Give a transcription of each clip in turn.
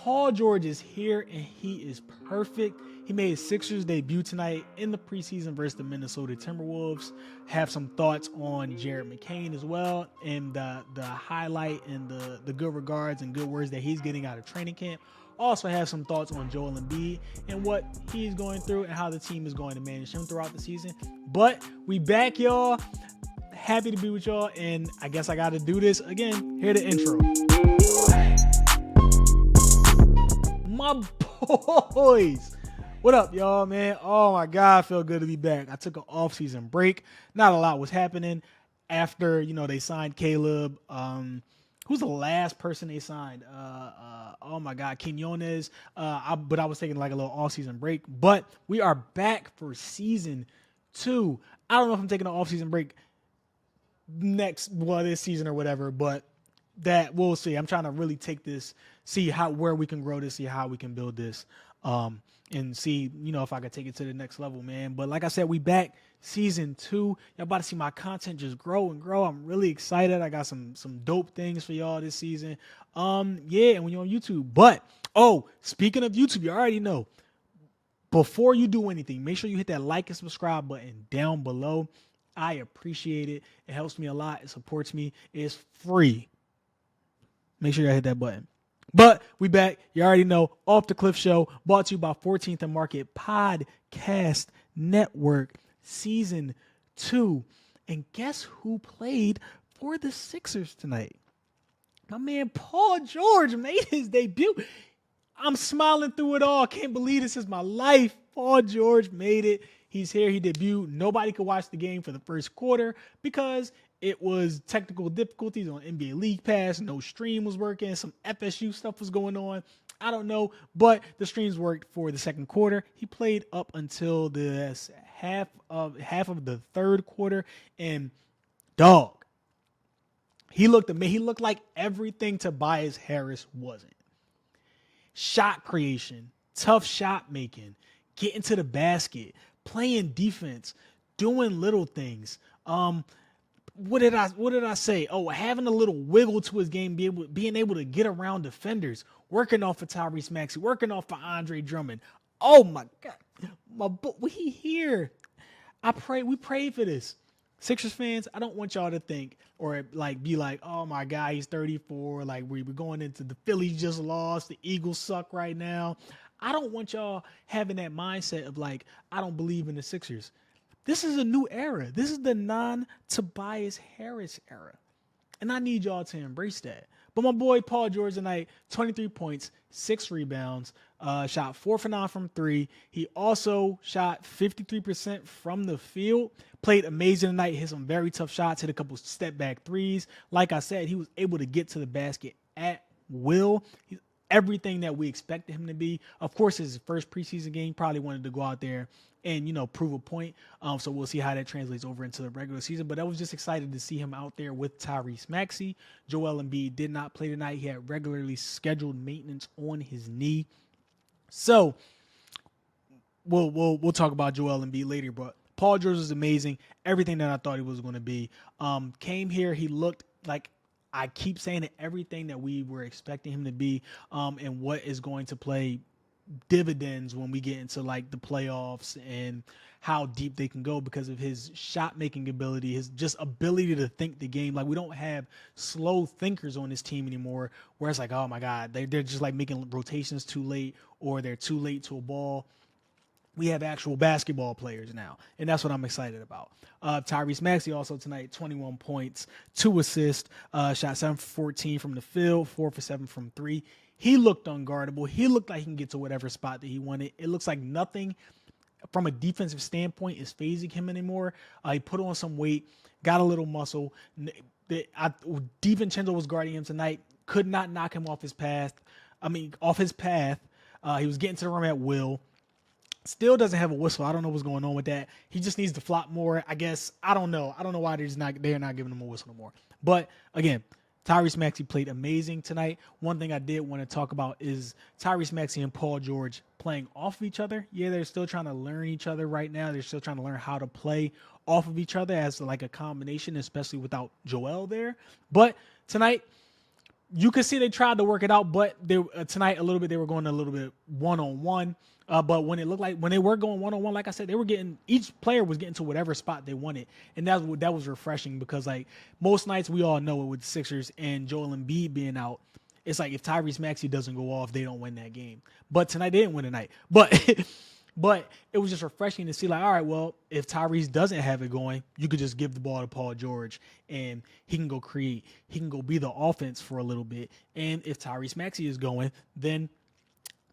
Paul George is here, and he is perfect. He made his Sixers debut tonight in the preseason versus the Minnesota Timberwolves. Have some thoughts on Jared McCain as well, and the highlight and the good regards and good words that he's getting out of training camp. Also have some thoughts on Joel Embiid and what he's going through and how the team is going to manage him throughout the season. But we back, y'all. Happy to be with y'all, and I guess I got to do this again. Hear the intro. My boys. What up, y'all, man? Oh, my God, I feel good to be back. I took an off-season break. Not a lot was happening after, they signed Caleb. Who's the last person they signed? Oh, my God, Quinones. But I was taking like a little off-season break. But we are back for season 2. I don't know if I'm taking an off-season break this season or whatever, but that we'll see. I'm trying to really take this, see where we can grow this, see how we can build this, and see, if I could take it to the next level, man. But like I said, we back season 2. Y'all about to see my content just grow and grow. I'm really excited. I got some dope things for y'all this season. And when you're on YouTube. But speaking of YouTube, you already know. Before you do anything, make sure you hit that like and subscribe button down below. I appreciate it. It helps me a lot. It supports me. It's free. Make sure you hit that button. But we back. You already know. Off the Cliff Show, brought to you by 14th and Market Podcast Network, Season 2. And guess who played for the Sixers tonight? My man Paul George made his debut. I'm smiling through it all. Can't believe this is my life. Paul George made it. He's here. He debuted. Nobody could watch the game for the first quarter because it was technical difficulties on NBA League Pass. No stream was working. Some FSU stuff was going on. I don't know, but the streams worked for the second quarter. He played up until the half of the third quarter, and dog, he looked amazing. He looked like everything Tobias Harris wasn't. Shot creation, tough shot making, getting to the basket, playing defense, doing little things. What did I say? Having a little wiggle to his game, being able to get around defenders, working off of Tyrese Maxey, working off of Andre Drummond. Oh my God, we here. We prayed for this. Sixers fans, I don't want y'all to think or be like, oh my God, he's 34. Like we're going into the Phillies just lost. The Eagles suck right now. I don't want y'all having that mindset of like, I don't believe in the Sixers. This is a new era. This is the non-Tobias Harris era. And I need y'all to embrace that. But my boy Paul George tonight, 23 points, 6 rebounds, shot 4 for 9 from 3. He also shot 53% from the field. Played amazing tonight, hit some very tough shots, hit a couple step-back threes. Like I said, he was able to get to the basket at will. He's everything that we expected him to be. Of course, his first preseason game, probably wanted to go out there and, prove a point. So we'll see how that translates over into the regular season. But I was just excited to see him out there with Tyrese Maxey. Joel Embiid did not play tonight. He had regularly scheduled maintenance on his knee. So we'll talk about Joel Embiid later. But Paul George was amazing. Everything that I thought he was going to be. Came here. He looked like, I keep saying it, everything that we were expecting him to be, and what is going to play dividends when we get into like the playoffs and how deep they can go because of his shot making ability, his just ability to think the game. Like we don't have slow thinkers on this team anymore where it's like, oh my God, they're just like making rotations too late or they're too late to a ball. We have actual basketball players now, and that's what I'm excited about. Tyrese Maxey also tonight, 21 points, 2 assists, shot 7 for 14 from the field, 4 for 7 from 3. He looked unguardable. He looked like he can get to whatever spot that he wanted. It looks like nothing from a defensive standpoint is phasing him anymore. He put on some weight, got a little muscle. DiVincenzo was guarding him tonight, could not knock him off his path. He was getting to the rim at will. Still doesn't have a whistle. I don't know what's going on with that. He just needs to flop more, I guess. I don't know. I don't know why they're not giving him a whistle no more. But again, Tyrese Maxey played amazing tonight. One thing I did want to talk about is Tyrese Maxey and Paul George playing off of each other. Yeah, they're still trying to learn each other right now. They're still trying to learn how to play off of each other as like a combination, especially without Joel there. But tonight, you could see they tried to work it out, but they tonight a little bit they were going a little bit one-on-one. But when it looked like when they were going one-on-one, like I said, they were getting each player was getting to whatever spot they wanted, and that was refreshing because like most nights we all know it with the Sixers and Joel Embiid being out. It's like if Tyrese Maxey doesn't go off, they don't win that game. But tonight they didn't win tonight. But it was just refreshing to see like, all right, well, if Tyrese doesn't have it going, you could just give the ball to Paul George and he can go create. He can go be the offense for a little bit. And if Tyrese Maxey is going, then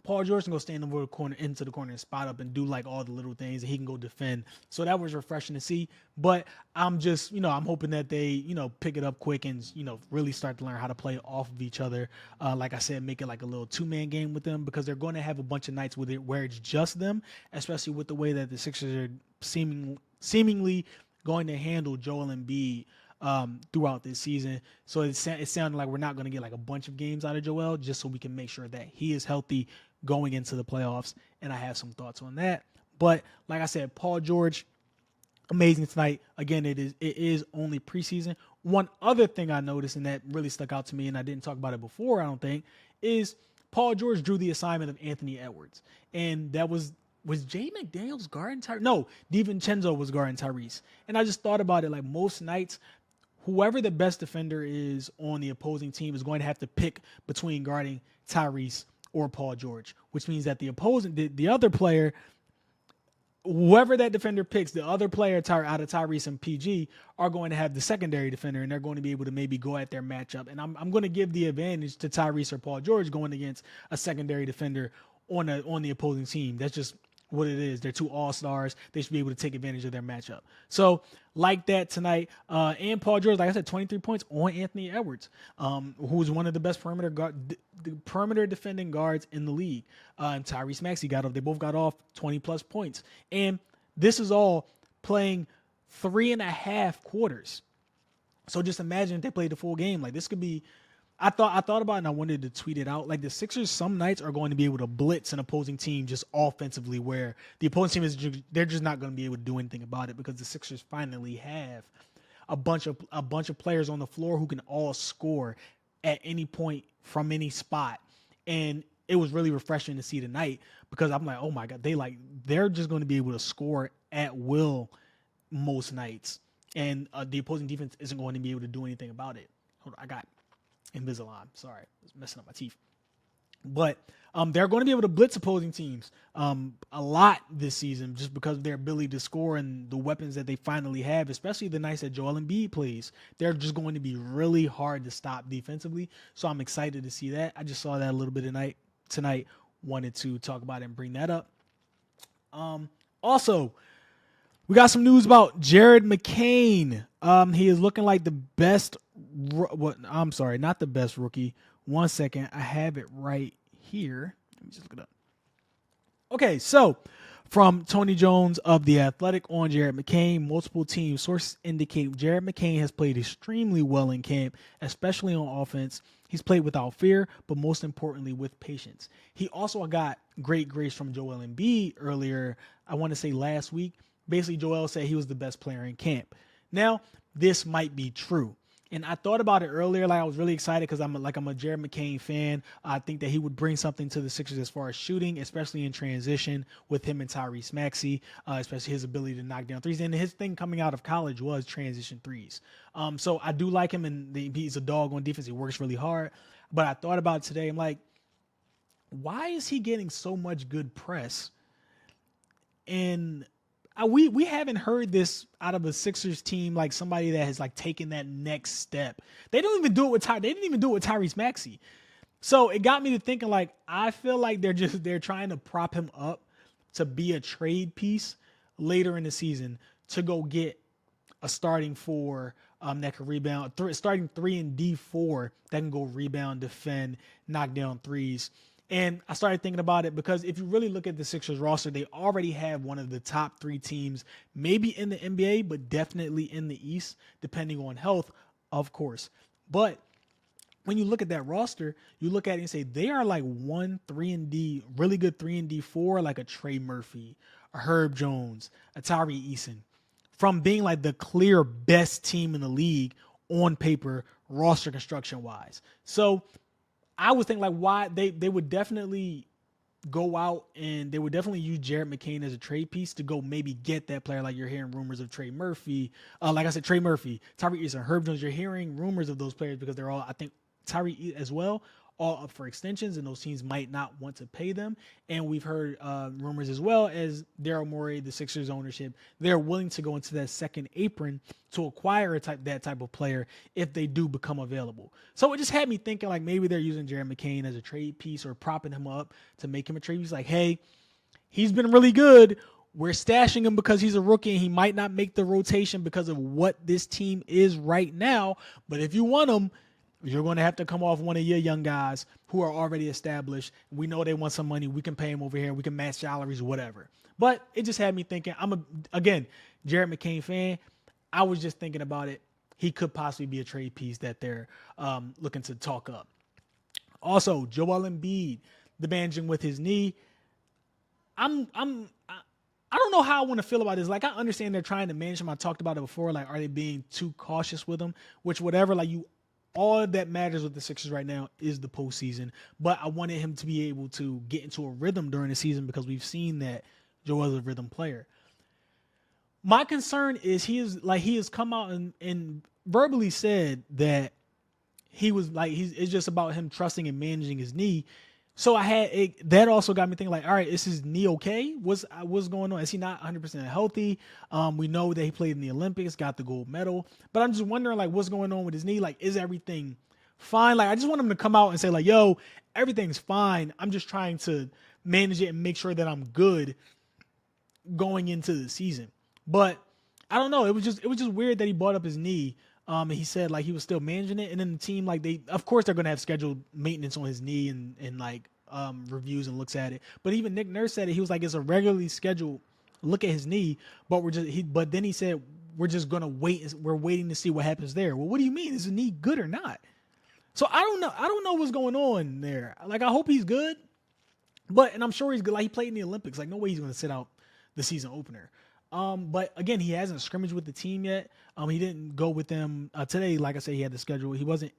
Paul George can go stand over the corner, into the corner and spot up and do like all the little things, and he can go defend. So that was refreshing to see. But I'm just, I'm hoping that they, pick it up quick and, really start to learn how to play off of each other. Like I said, make it like a little two-man game with them because they're going to have a bunch of nights with it where it's just them, especially with the way that the Sixers are seemingly going to handle Joel Embiid throughout this season. So it sounded like we're not going to get like a bunch of games out of Joel just so we can make sure that he is healthy going into the playoffs, and I have some thoughts on that. But like I said, Paul George, amazing tonight. Again, it is only preseason. One other thing I noticed, and that really stuck out to me, and I didn't talk about it before, I don't think, is Paul George drew the assignment of Anthony Edwards, and that was Jay McDaniels guarding Tyrese? No, DiVincenzo was guarding Tyrese, and I just thought about it like most nights. Whoever the best defender is on the opposing team is going to have to pick between guarding Tyrese or Paul George, which means that the other player, whoever that defender picks, the other player out of Tyrese and PG are going to have the secondary defender, and they're going to be able to maybe go at their matchup. And I'm going to give the advantage to Tyrese or Paul George going against a secondary defender on the opposing team. That's just what it is. They're two all-stars. They should be able to take advantage of their matchup. So like that tonight. And Paul George, like I said, 23 points on Anthony Edwards, who's one of the best perimeter defending guards in the league. And Tyrese Maxey they both got off 20-plus points. And this is all playing 3.5 quarters. So just imagine if they played the full game. Like this could be I thought about it and I wanted to tweet it out. Like the Sixers some nights are going to be able to blitz an opposing team just offensively where the opposing team they're just not going to be able to do anything about it because the Sixers finally have a bunch of players on the floor who can all score at any point from any spot. And it was really refreshing to see tonight because I'm like, oh my God, they're just going to be able to score at will most nights. And the opposing defense isn't going to be able to do anything about it. Hold on, I got Invisalign. Sorry, I was messing up my teeth. But they're going to be able to blitz opposing teams a lot this season just because of their ability to score and the weapons that they finally have, especially the nights that Joel Embiid plays. They're just going to be really hard to stop defensively. So I'm excited to see that. I just saw that a little bit tonight. Wanted to talk about it and bring that up. Also, we got some news about Jared McCain. He is looking like the best. I'm sorry, not the best rookie. 1 second, I have it right here. Let me just look it up. Okay, so from Tony Jones of The Athletic on Jared McCain, multiple team sources indicate Jared McCain has played extremely well in camp, especially on offense. He's played without fear, but most importantly, with patience. He also got great grace from Joel Embiid earlier, I want to say last week. Basically, Joel said he was the best player in camp. Now, this might be true. And I thought about it earlier. Like I was really excited because I'm a Jared McCain fan. I think that he would bring something to the Sixers as far as shooting, especially in transition with him and Tyrese Maxey, especially his ability to knock down threes. And his thing coming out of college was transition threes. So I do like him, and he's a dog on defense. He works really hard. But I thought about it today. I'm like, why is he getting so much good press? And we haven't heard this out of a Sixers team, like somebody that has like taken that next step. They didn't even do it with Tyrese Maxey. So it got me to thinking, like, I feel like they're trying to prop him up to be a trade piece later in the season to go get a starting four that can rebound, starting 3 and D4 that can go rebound, defend, knock down threes. And I started thinking about it because if you really look at the Sixers roster, they already have one of the top 3 teams, maybe in the NBA, but definitely in the East, depending on health, of course. But when you look at that roster, you look at it and say they are like 1 3-and-D, really good 3-and-D4, like a Trey Murphy, a Herb Jones, a Tyree Eason, from being like the clear best team in the league on paper roster construction wise. So I was thinking like why they would definitely go out and they would definitely use Jared McCain as a trade piece to go maybe get that player. Like you're hearing rumors of Trey Murphy. Like I said, Trey Murphy, Tyrese and Herb Jones. You're hearing rumors of those players because they're all, I think Tyree as well, all up for extensions, and those teams might not want to pay them. And we've heard rumors as well as Daryl Morey, the Sixers ownership, they're willing to go into that second apron to acquire that type of player if they do become available. So it just had me thinking like maybe they're using Jared McCain as a trade piece or propping him up to make him a trade piece. Like, hey, he's been really good. We're stashing him because he's a rookie and he might not make the rotation because of what this team is right now. But if you want him, you're going to have to come off one of your young guys who are already established. We know they want some money. We can pay him over here. We can match salaries, whatever. But it just had me thinking, again, Jared McCain fan. I was just thinking about it. He could possibly be a trade piece that they're looking to talk up. Also, Joel Embiid, the managing with his knee. I don't know how I want to feel about this. Like, I understand they're trying to manage him. I talked about it before. Like, are they being too cautious with him? Which, whatever, like all that matters with the Sixers right now is the postseason. But I wanted him to be able to get into a rhythm during the season because we've seen that Joel's a rhythm player. My concern is he has come out and verbally said that he was like, it's just about him trusting and managing his knee. So that also got me thinking like, all right, is his knee okay? What's going on? Is he not 100% healthy? We know that he played in the Olympics, got the gold medal, but I'm just wondering like what's going on with his knee? Like, is everything fine? Like, I just want him to come out and say like, yo, everything's fine. I'm just trying to manage it and make sure that I'm good going into the season. But I don't know. It was just weird that he brought up his knee. And he said like he was still managing it, and then the team like of course they're gonna have scheduled maintenance on his knee and like reviews and looks at it. But even Nick Nurse said it. He was like, it's a regularly scheduled look at his knee, but but then he said we're just gonna wait. We're waiting to see what happens there. Well, what do you mean? Is his knee good or not? So I don't know. I don't know what's going on there. Like, I hope he's good, and I'm sure he's good. Like, he played in the Olympics. Like, no way he's gonna sit out the season opener. But again, he hasn't scrimmaged with the team yet. He didn't go with them today. Like I said, he had the schedule. He wasn't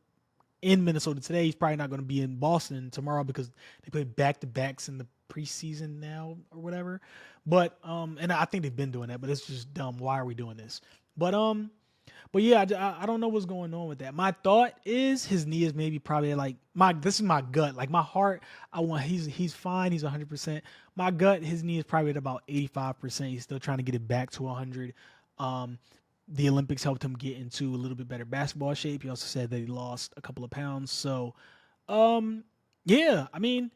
in Minnesota today. He's probably not going to be in Boston tomorrow because they play back-to-backs in the preseason now or whatever. But and I think they've been doing that, but it's just dumb. Why are we doing this? But yeah, I don't know what's going on with that. My thought is his knee is maybe probably like this is my gut. Like, my heart, he's fine. He's 100%. My gut, his knee is probably at about 85%. He's still trying to get it back to 100. The Olympics helped him get into a little bit better basketball shape. He also said that he lost a couple of pounds. So, yeah, I mean,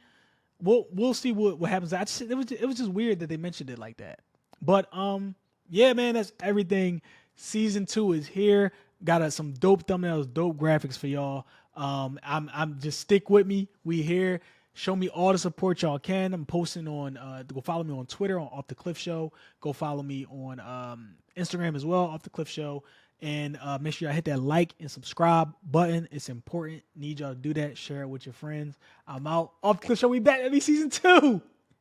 we'll see what happens. It was just weird that they mentioned it like that. But yeah, man, that's everything. Season 2 is here. Got some dope thumbnails, dope graphics for y'all. I'm just stick with me. We here. Show me all the support y'all can. I'm posting on go follow me on Twitter on Off the Cliff Show. Go follow me on Instagram as well, Off the Cliff Show. And make sure y'all hit that like and subscribe button. It's important. Need y'all to do that. Share it with your friends. I'm out. Off the Cliff Show. We back. That'll be season 2.